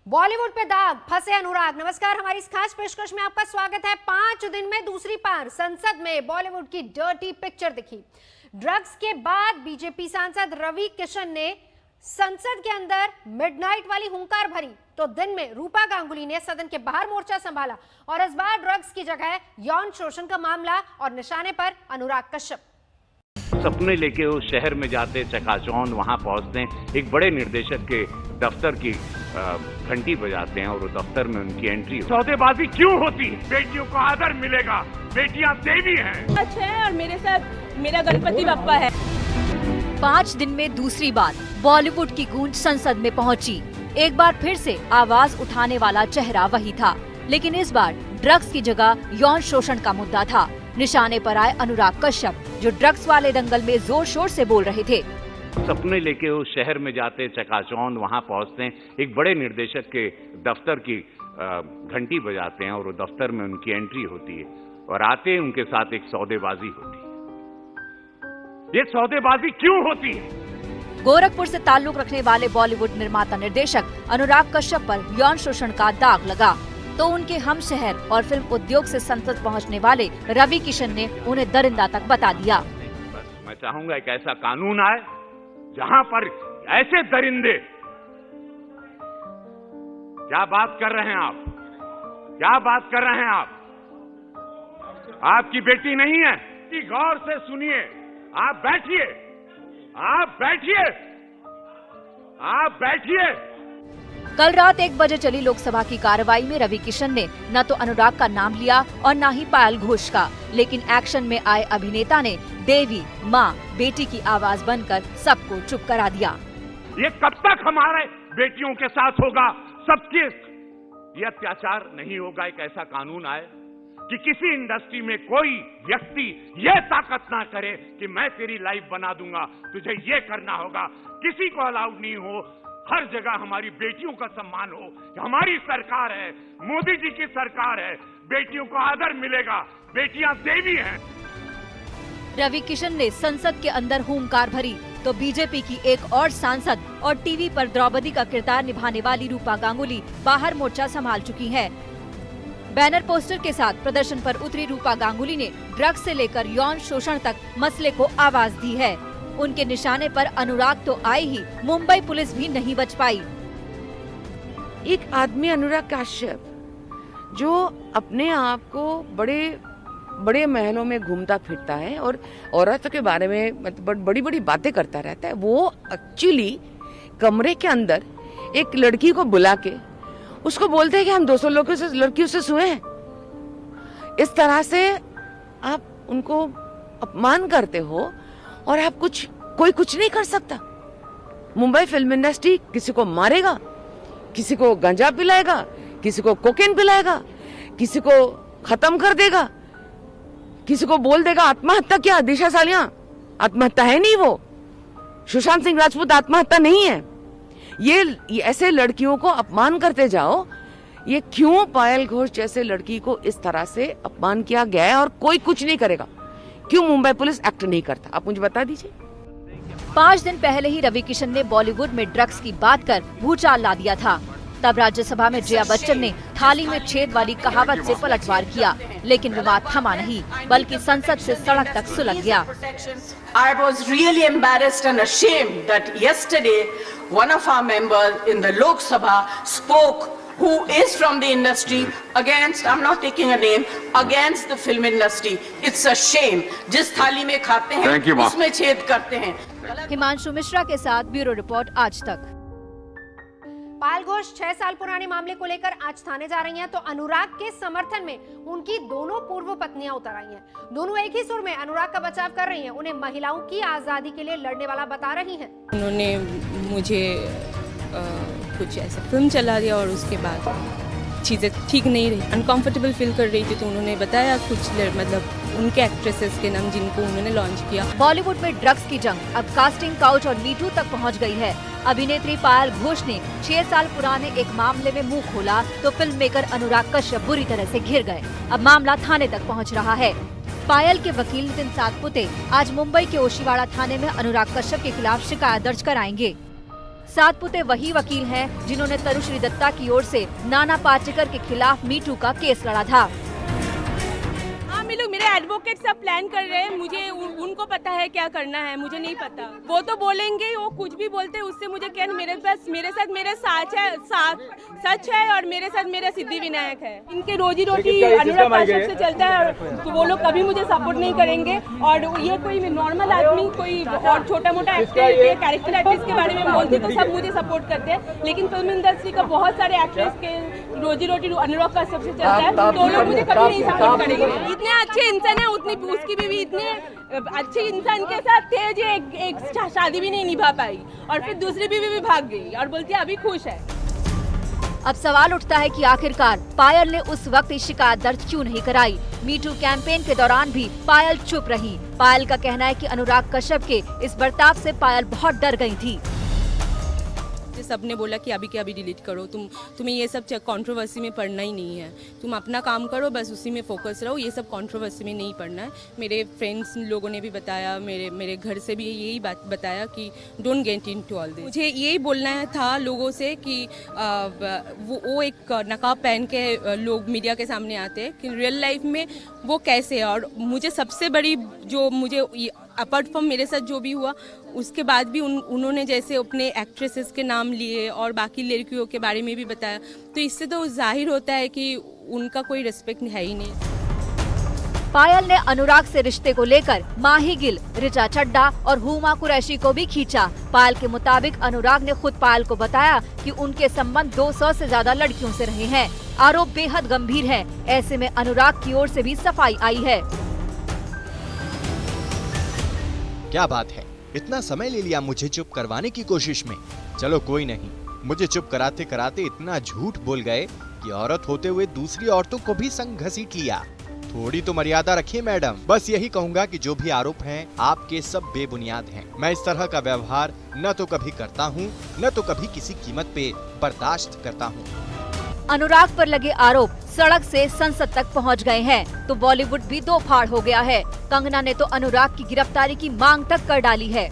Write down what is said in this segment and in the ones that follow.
बॉलीवुड पे दाग, फंसे अनुराग। नमस्कार, हमारी इस खास पेशकश में आपका स्वागत है। 5 दिन में दूसरी बार संसद में बॉलीवुड की डर्टी पिक्चर दिखी। ड्रग्स के बाद बीजेपी सांसद रवि किशन ने संसद के अंदर मिडनाइट वाली हुंकार भरी तो दिन में रूपा गांगुली ने सदन के बाहर मोर्चा संभाला और इस बार ड्रग्स की जगह यौन शोषण का मामला और निशाने पर अनुराग कश्यप। सपने लेके उस शहर में जाते, चकाचौंध वहां पहुंचते हैं, एक बड़े निर्देशक के दफ्तर की घंटी बजाते हैं और वो दफ्तर में उनकी एंट्री। सौदेबाजी क्यों होती है? बेटियों को आदर मिलेगा, बेटियां देवी हैं। सच है और मेरे साथ मेरा गणपति बप्पा है। 5 दिन में दूसरी बार बॉलीवुड की गूंज संसद में पहुंची। एक बार फिर से आवाज उठाने वाला चेहरा वही था, लेकिन इस बार ड्रग्स की जगह यौन शोषण का मुद्दा था। निशाने पर आए अनुराग कश्यप, जो ड्रग्स वाले दंगल में जोर शोर से बोल रहे थे। सपने लेके उस शहर में जाते, चकाचौंध वहां पहुंचते हैं, एक बड़े निर्देशक के दफ्तर की घंटी बजाते हैं और वो दफ्तर में उनकी एंट्री होती है और आते ही उनके साथ एक सौदेबाजी होती है। ये सौदेबाजी क्यों होती है? गोरखपुर से ताल्लुक रखने वाले बॉलीवुड निर्माता निर्देशक अनुराग कश्यप पर यौन शोषण का दाग लगा तो उनके हमशहर और फिल्म उद्योग से संसद पहुंचने वाले रवि किशन ने उन्हें दरिंदा तक बता दिया। बस मैं चाहूंगा एक ऐसा कानून आए जहां पर ऐसे दरिंदे, क्या बात कर रहे हैं आप? क्या बात कर रहे हैं आप? आपकी बेटी नहीं है कि गौर से सुनिए। आप बैठिए, आप बैठिए, आप बैठिए। कल रात 1 बजे चली लोकसभा की कार्रवाई में रवि किशन ने न तो अनुराग का नाम लिया और न ही पायल घोष का, लेकिन एक्शन में आए अभिनेता ने देवी, माँ, बेटी की आवाज बनकर सबको चुप करा दिया। ये कब तक हमारे बेटियों के साथ होगा? सबके ये अत्याचार नहीं होगा। एक ऐसा कानून आए कि किसी इंडस्ट्री में कोई व्यक्ति ये ताकत ना करे कि मैं तेरी लाइफ बना दूंगा, तुझे ये करना होगा। किसी को अलाउड नहीं हो। हर जगह हमारी बेटियों का सम्मान हो। हमारी सरकार है, मोदी जी की सरकार है, बेटियों को आदर मिलेगा, बेटियां देवी हैं। रवि किशन ने संसद के अंदर हुंकार भरी तो बीजेपी की एक और सांसद और टीवी पर द्रौपदी का किरदार निभाने वाली रूपा गांगुली बाहर मोर्चा संभाल चुकी हैं। बैनर पोस्टर के साथ प्रदर्शन पर उतरी रूपा गांगुली ने ड्रग्स से लेकर यौन शोषण तक मसले को आवाज दी है। उनके निशाने पर अनुराग तो आए ही, मुंबई पुलिस भी नहीं बच पाई। एक आदमी अनुराग कश्यप जो अपने आप को बड़े बड़े महलों में घूमता फिरता है और औरतों के बारे में मतलब बड़ी बड़ी बातें करता रहता है, वो एक्चुअली कमरे के अंदर एक लड़की को बुला के उसको बोलते हैं कि हम 200 लड़कियों से सोए हैं। इस तरह से आप उनको अपमान करते हो और आप कोई कुछ नहीं कर सकता। मुंबई फिल्म इंडस्ट्री किसी को मारेगा, किसी को गांजा पिलाएगा, किसी को कोकेन पिलाएगा, किसी को खत्म कर देगा, किसी को बोल देगा आत्महत्या। क्या दिशा सालियां आत्महत्या है नहीं, वो सुशांत सिंह राजपूत आत्महत्या नहीं है। ये ऐसे लड़कियों को अपमान करते जाओ। ये क्यों पायल घोष जैसे लड़की को इस तरह से अपमान किया गया है और कोई कुछ नहीं करेगा? क्यों मुंबई पुलिस एक्ट नहीं करता? आप मुझे बता दीजिए। 5 दिन पहले ही रवि किशन ने बॉलीवुड में ड्रग्स की बात कर भूचाल ला दिया था। तब राज्यसभा में जया बच्चन ने थाली में छेद वाली कहावत से पलटवार किया, लेकिन विवाद थमा नहीं, बल्कि संसद से सड़क तक सुलग गया। I was really embarrassed and ashamed that yesterday one of our members in the Lok Sabha spoke, who is from the industry, against, I'm not taking a name, against the film industry. It's a shame. जिस थाली में खाते हैं उसमें छेद करते हैं। हिमांशु मिश्रा के साथ ब्यूरो रिपोर्ट आज तक। पायल घोष 6 साल पुराने मामले को लेकर आज थाने जा रही हैं तो अनुराग के समर्थन में उनकी दोनों पूर्व पत्नियां उतर आई हैं। दोनों एक ही सुर में अनुराग का बचाव कर रही हैं, उन्हें महिलाओं की आजादी के लिए लड़ने वाला बता रही हैं। उन्होंने मुझे कुछ ऐसा फिल्म चला दिया और उसके बाद चीज़ें ठीक नहीं रही, अनकंफर्टेबल फील कर रही थी, तो उन्होंने बताया कुछ मतलब उनके एक्ट्रेसेस के नाम जिनको उन्होंने लॉन्च किया। बॉलीवुड में ड्रग्स की जंग अब कास्टिंग काउच और मीटू तक पहुंच गई है। अभिनेत्री पायल घोष ने 6 साल पुराने एक मामले में मुंह खोला तो फिल्म मेकर अनुराग कश्यप बुरी तरह से घिर गए। अब मामला थाने तक पहुंच रहा है। पायल के वकील नितिन सातपुते आज मुंबई के ओशीवाड़ा थाने में अनुराग कश्यप के खिलाफ शिकायत दर्ज कराएंगे। सातपुते वही वकील हैं जिन्होंने तनुश्री दत्ता की ओर से नाना पाटेकर के खिलाफ मीटू का केस लड़ा था। मेरे एडवोकेट सब प्लान कर रहे हैं, मुझे उनको पता है क्या करना है, मुझे नहीं पता। वो तो बोलेंगे, वो कुछ भी बोलते हैं, उससे मुझे क्या, मेरे साथ मेरा सच है और मेरे साथ मेरा सिद्धि विनायक है। इनके रोजी रोटी अनुराग कश्यप से चलता है, तो वो लोग कभी मुझे सपोर्ट नहीं करेंगे। और ये कोई नॉर्मल आदमी, कोई और छोटा मोटा कैरेक्टर आर्टिस्ट के बारे में बोलती तो सब मुझे सपोर्ट करते हैं, लेकिन फिल्म इंडस्ट्री का बहुत सारे एक्ट्रेस के रोजी रोटी अनुराग कश्यप से चलता है, तो लोग मुझे कभी नहीं सपोर्ट करेंगे। इतने अच्छे इंसान है, उतनी उसकी बीवी इतने अच्छे इंसान के साथ थे जो एक शादी भी नहीं निभा पाई, और फिर दूसरी बीवी भी भाग गई और बोलती है अभी खुश है। अब सवाल उठता है कि आखिरकार पायल ने उस वक्त शिकायत दर्ज क्यों नहीं कराई। मीटू कैंपेन के दौरान भी पायल चुप रही। पायल का कहना है कि अनुराग कश्यप के इस बर्ताव से पायल बहुत डर गई थी। सबने बोला कि अभी के अभी डिलीट करो, तुम्हें ये सब कंट्रोवर्सी में पढ़ना ही नहीं है, तुम अपना काम करो, बस उसी में फोकस रहो, ये सब कंट्रोवर्सी में नहीं पढ़ना है। मेरे फ्रेंड्स लोगों ने भी बताया, मेरे घर से भी यही बात बताया कि don't get into all this. मुझे यही बोलना था लोगों से कि वो एक नकाब पहन के लोग मीडिया के सामने आते हैं कि रियल लाइफ में वो कैसे है। और मुझे सबसे बड़ी जो मुझे अपार्ट फ्रॉम मेरे साथ जो भी हुआ, उसके बाद भी उन्होंने जैसे अपने एक्ट्रेसेस के नाम लिए और बाकी लड़कियों के बारे में भी बताया, तो इससे तो जाहिर होता है कि उनका कोई रिस्पेक्ट है ही नहीं। पायल ने अनुराग से रिश्ते को लेकर माही गिल, ऋचा चड्ढा और हुमा कुरैशी को भी खींचा। पायल के मुताबिक अनुराग ने खुद पायल को बताया कि उनके संबंध 200 से ज्यादा लड़कियों से रहे हैं। आरोप बेहद गंभीर है। ऐसे में अनुराग की ओर से भी सफाई आई है। क्या बात है, इतना समय ले लिया मुझे चुप करवाने की कोशिश में। चलो कोई नहीं, मुझे चुप कराते कराते इतना झूठ बोल गए कि औरत होते हुए दूसरी औरतों को भी संग घसीट लिया। थोड़ी तो मर्यादा रखिए मैडम। बस यही कहूँगा कि जो भी आरोप हैं आपके सब बेबुनियाद हैं। मैं इस तरह का व्यवहार न तो कभी करता हूँ, न तो कभी किसी कीमत पे बर्दाश्त करता हूँ। अनुराग पर लगे आरोप सड़क से संसद तक पहुंच गए हैं, तो बॉलीवुड भी दो फाड़ हो गया है। कंगना ने तो अनुराग की गिरफ्तारी की मांग तक कर डाली है।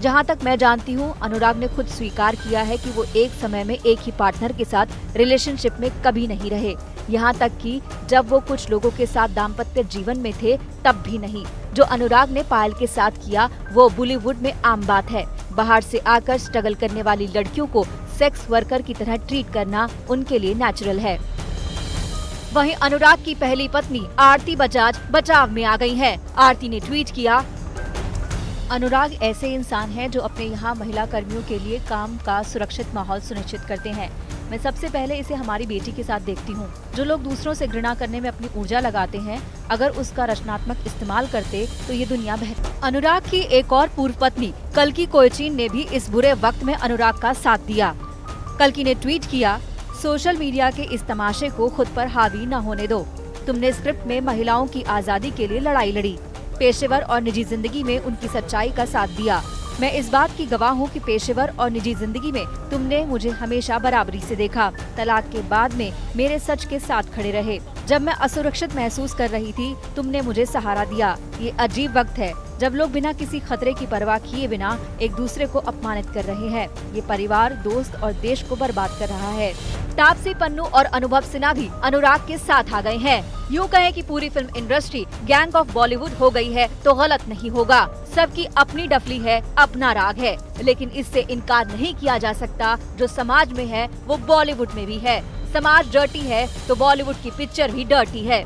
जहां तक मैं जानती हूं, अनुराग ने खुद स्वीकार किया है कि वो एक समय में एक ही पार्टनर के साथ रिलेशनशिप में कभी नहीं रहे। यहां तक कि जब वो कुछ लोगों के साथ दाम्पत्य जीवन में थे तब भी नहीं। जो अनुराग ने पायल के साथ किया वो बॉलीवुड में आम बात है। बाहर से आकर स्ट्रगल करने वाली लड़कियों को सेक्स वर्कर की तरह ट्रीट करना उनके लिए नेचुरल है। वहीं अनुराग की पहली पत्नी आरती बजाज बचाव में आ गई है। आरती ने ट्वीट किया, अनुराग ऐसे इंसान हैं जो अपने यहाँ महिला कर्मियों के लिए काम का सुरक्षित माहौल सुनिश्चित करते हैं। मैं सबसे पहले इसे हमारी बेटी के साथ देखती हूँ। जो लोग दूसरों से घृणा करने में अपनी ऊर्जा लगाते हैं, अगर उसका रचनात्मक इस्तेमाल करते तो ये दुनिया बेहतर। अनुराग की एक और पूर्व पत्नी कल्की कोयचिन ने भी इस बुरे वक्त में अनुराग का साथ दिया। कल्की ने ट्वीट किया, सोशल मीडिया के इस तमाशे को खुद पर हावी न होने दो। तुमने स्क्रिप्ट में महिलाओं की आजादी के लिए लड़ाई लड़ी, पेशेवर और निजी जिंदगी में उनकी सच्चाई का साथ दिया। मैं इस बात की गवाह हूँ कि पेशेवर और निजी जिंदगी में तुमने मुझे हमेशा बराबरी से देखा। तलाक के बाद में मेरे सच के साथ खड़े रहे। जब मैं असुरक्षित महसूस कर रही थी, तुमने मुझे सहारा दिया। ये अजीब वक्त है जब लोग बिना किसी खतरे की परवाह किए बिना एक दूसरे को अपमानित कर रहे हैं। ये परिवार, दोस्त और देश को बर्बाद कर रहा है। तापसी पन्नू और अनुभव सिन्हा भी अनुराग के साथ आ गए हैं। यूँ कहें कि पूरी film industry gang of Bollywood हो गई है तो गलत नहीं होगा। सबकी अपनी डफली है, अपना राग है, लेकिन इससे इनकार नहीं किया जा सकता जो समाज में है वो बॉलीवुड में भी है। समाज डर्टी है तो बॉलीवुड की पिक्चर भी डर्टी है।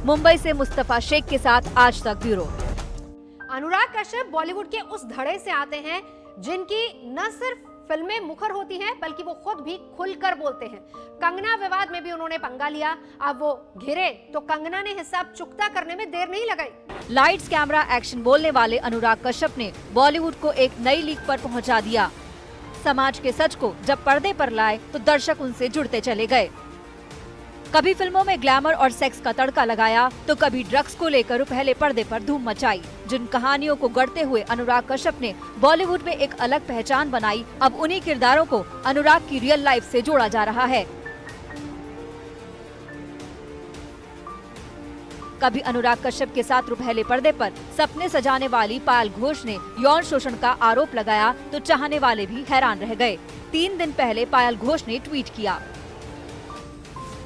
मुंबई से मुस्तफा शेख के साथ आज तक ब्यूरो। अनुराग कश्यप बॉलीवुड के उस धड़े से आते हैं जिनकी न सिर्फ फिल्में मुखर होती हैं बल्कि वो खुद भी खुलकर बोलते हैं। कंगना विवाद में भी उन्होंने पंगा लिया। अब वो घिरे तो कंगना ने हिसाब चुकता करने में देर नहीं लगाई। लाइट्स कैमरा एक्शन बोलने वाले अनुराग कश्यप ने बॉलीवुड को एक नई लीग पर पहुंचा दिया। समाज के सच को जब पर्दे पर लाए तो दर्शक उनसे जुड़ते चले गए। कभी फिल्मों में ग्लैमर और सेक्स का तड़का लगाया तो कभी ड्रग्स को लेकर पहले पर्दे पर धूम मचाई। जिन कहानियों को गढ़ते हुए अनुराग कश्यप ने बॉलीवुड में एक अलग पहचान बनाई, अब उन्हीं किरदारों को अनुराग की रियल लाइफ से जोड़ा जा रहा है। कभी अनुराग कश्यप के साथ रुपहले पर्दे पर सपने सजाने वाली पायल घोष ने यौन शोषण का आरोप लगाया तो चाहने वाले भी हैरान रह गए। 3 दिन पहले पायल घोष ने ट्वीट किया,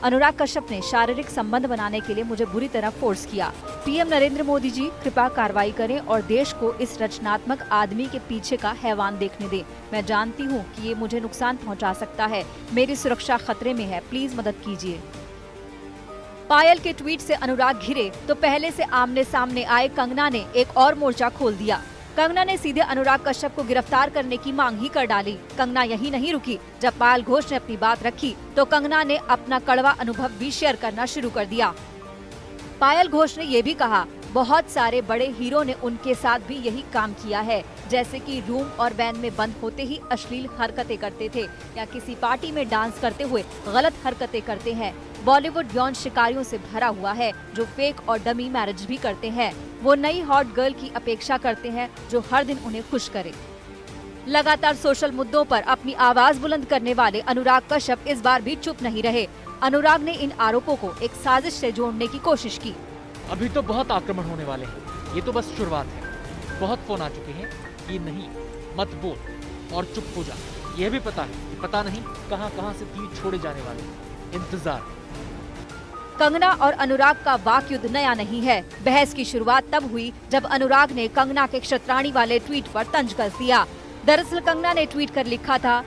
अनुराग कश्यप ने शारीरिक संबंध बनाने के लिए मुझे बुरी तरह फोर्स किया। पीएम नरेंद्र मोदी जी कृपया कार्रवाई करें और देश को इस रचनात्मक आदमी के पीछे का हैवान देखने दें। मैं जानती हूं कि ये मुझे नुकसान पहुंचा सकता है, मेरी सुरक्षा खतरे में है, प्लीज मदद कीजिए। पायल के ट्वीट से अनुराग घिरे तो पहले से आमने सामने आए कंगना ने एक और मोर्चा खोल दिया। कंगना ने सीधे अनुराग कश्यप को गिरफ्तार करने की मांग ही कर डाली। कंगना यही नहीं रुकी, जब पायल घोष ने अपनी बात रखी तो कंगना ने अपना कड़वा अनुभव भी शेयर करना शुरू कर दिया। पायल घोष ने ये भी कहा, बहुत सारे बड़े हीरो ने उनके साथ भी यही काम किया है, जैसे कि रूम और वैन में बंद होते ही अश्लील हरकतें करते थे या किसी पार्टी में डांस करते हुए गलत हरकतें करते हैं। बॉलीवुड यौन शिकारियों से भरा हुआ है जो फेक और डमी मैरिज भी करते हैं। वो नई हॉट गर्ल की अपेक्षा करते हैं जो हर दिन उन्हें खुश करे। लगातार सोशल मुद्दों पर अपनी आवाज बुलंद करने वाले अनुराग कश्यप इस बार भी चुप नहीं रहे। अनुराग ने इन आरोपों को एक साजिश से जोड़ने की कोशिश की। अभी तो बहुत आक्रमण होने वाले हैं, ये तो बस शुरुआत है। बहुत फोन आ चुके हैं कि नहीं मत बोल और चुप हो जा। यह भी पता है कि पता नहीं कहां से तीर छोड़े जाने वाले हैं। इंतजार। कंगना और अनुराग का वाक युद्ध नया नहीं है। बहस की शुरुआत तब हुई जब अनुराग ने कंगना के क्षत्राणी वाले ट्वीट पर तंज कस दिया। दरअसल कंगना ने ट्वीट कर लिखा था,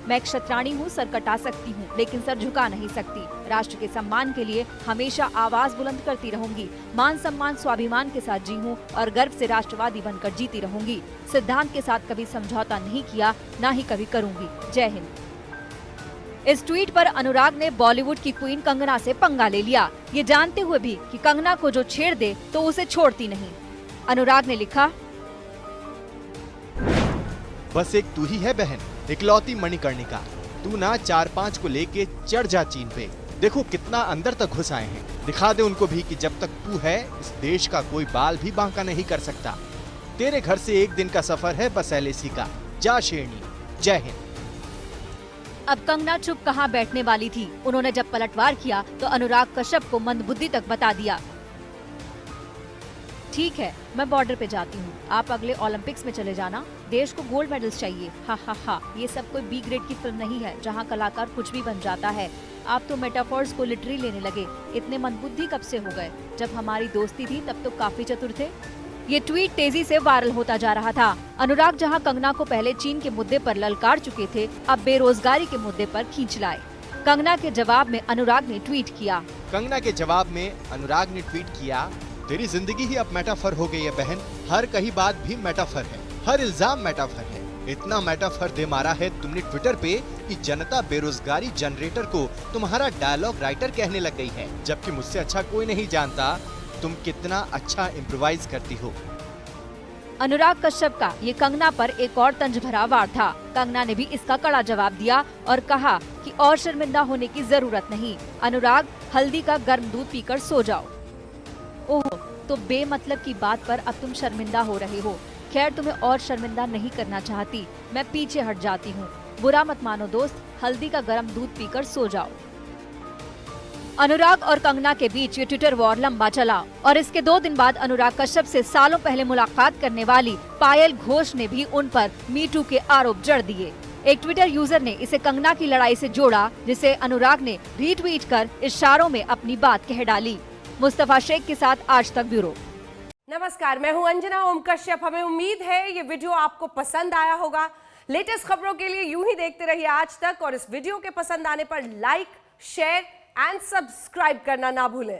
मैं क्षत्राणी हूँ, सर कटा सकती हूँ लेकिन सर झुका नहीं सकती। राष्ट्र के सम्मान के लिए हमेशा आवाज बुलंद करती रहूंगी। मान सम्मान स्वाभिमान के साथ जी हूँ और गर्व से राष्ट्रवादी बनकर जीती रहूंगी। सिद्धांत के साथ कभी समझौता नहीं किया, ना ही कभी करूंगी। जय हिंद। इस ट्वीट पर अनुराग ने बॉलीवुड की क्वीन कंगना से पंगा ले लिया, ये जानते हुए भी कि कंगना को जो छेड़ दे तो उसे छोड़ती नहीं। अनुराग ने लिखा, बस एक तू ही है बहन, इकलौती मणिकर्णिका। तू ना 4-5 को लेके चढ़ जा चीन पे। देखो कितना अंदर तक घुस आए हैं। दिखा दे उनको भी कि जब तक तू है इस देश का कोई बाल भी बांका नहीं कर सकता। तेरे घर से 1 दिन का सफर है बस LAC का। जा शेरनी। जय हिंद। अब कंगना चुप कहाँ बैठने वाली थी। उन्होंने जब पलटवार किया तो अनुराग कश्यप को मंदबुद्धि तक बता दिया, ठीक है मैं बॉर्डर पे जाती हूँ, आप अगले ओलंपिक्स में चले जाना, देश को गोल्ड मेडल्स चाहिए। हा हा हा, ये सब कोई B ग्रेड की फिल्म नहीं है जहाँ कलाकार कुछ भी बन जाता है। आप तो मेटाफोर्स को लिटरली लेने लगे। इतने मंदबुद्धि कब से हो गए? जब हमारी दोस्ती थी तब तो काफी चतुर थे। ये ट्वीट तेजी से वायरल होता जा रहा था। अनुराग जहां कंगना को पहले चीन के मुद्दे पर ललकार चुके थे, अब बेरोजगारी के मुद्दे पर खींच लाए। कंगना के जवाब में अनुराग ने ट्वीट किया, कंगना के जवाब में अनुराग ने ट्वीट किया, तेरी जिंदगी ही अब मेटाफर हो गई है बहन। हर कही बात भी मेटाफर है, हर इल्जाम मेटाफर है। इतना मेटाफर दे मारा है तुमने ट्विटर पे कि जनता बेरोजगारी जनरेटर को तुम्हारा डायलॉग राइटर कहने लग गई है, जबकि मुझसे अच्छा कोई नहीं जानता तुम कितना अच्छा इम्प्रोवाइज करती हो। अनुराग कश्यप का ये कंगना पर एक और तंज भरा वार था। कंगना ने भी इसका कड़ा जवाब दिया और कहा कि और शर्मिंदा होने की जरूरत नहीं। अनुराग, हल्दी का गर्म दूध पीकर सो जाओ। ओह, तो बेमतलब की बात पर अब तुम शर्मिंदा हो रहे हो। खैर, तुम्हें और शर्मिंदा नहीं करना चाहती, मैं पीछे हट जाती हूँ। बुरा मत मानो दोस्त, हल्दी का गर्म दूध पीकर सो जाओ। अनुराग और कंगना के बीच ये ट्विटर वॉर लंबा चला और इसके 2 दिन बाद अनुराग कश्यप से सालों पहले मुलाकात करने वाली पायल घोष ने भी उन पर मीटू के आरोप जड़ दिए। एक ट्विटर यूजर ने इसे कंगना की लड़ाई से जोड़ा, जिसे अनुराग ने रीट्वीट कर इशारों में अपनी बात कह डाली। मुस्तफा शेख के साथ आज तक ब्यूरो। नमस्कार, मैं हूं अंजना ओम कश्यप। हमें उम्मीद है ये वीडियो आपको पसंद आया होगा। लेटेस्ट खबरों के लिए यूं ही देखते रहिए आज तक और इस वीडियो के पसंद आने पर लाइक, शेयर एंड सब्सक्राइब करना ना भूलें।